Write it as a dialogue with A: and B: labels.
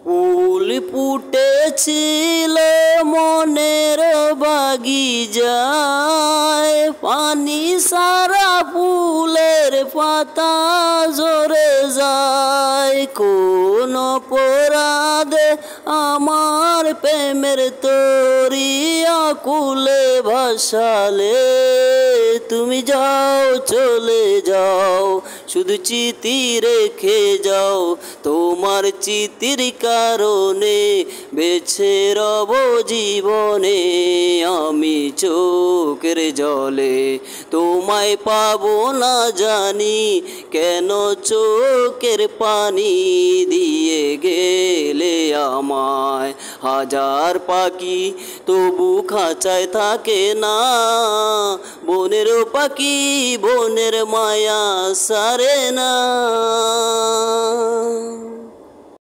A: ফুল ফুটেছিল মনের বাগিচায়, পানি সারা ফুলের পাতা ঝরে যায়। কোন অপরাধে আমার প্রেমের তরি আকুলে ভাসালে, তুমি যাও চলে যাও, শুধু চিঠি রেখে যাও। তোমার চিঠির কারণে বেঁচে রব জীবনে আমি চোখের জলে। তোমায় পাবো না জানি কেন চোখের পানি দিয়ে গেলে আমায়। হাজার পাখি তবু খাঁচায় থাকে না, বনের পাখি বনের মায়া সারে না।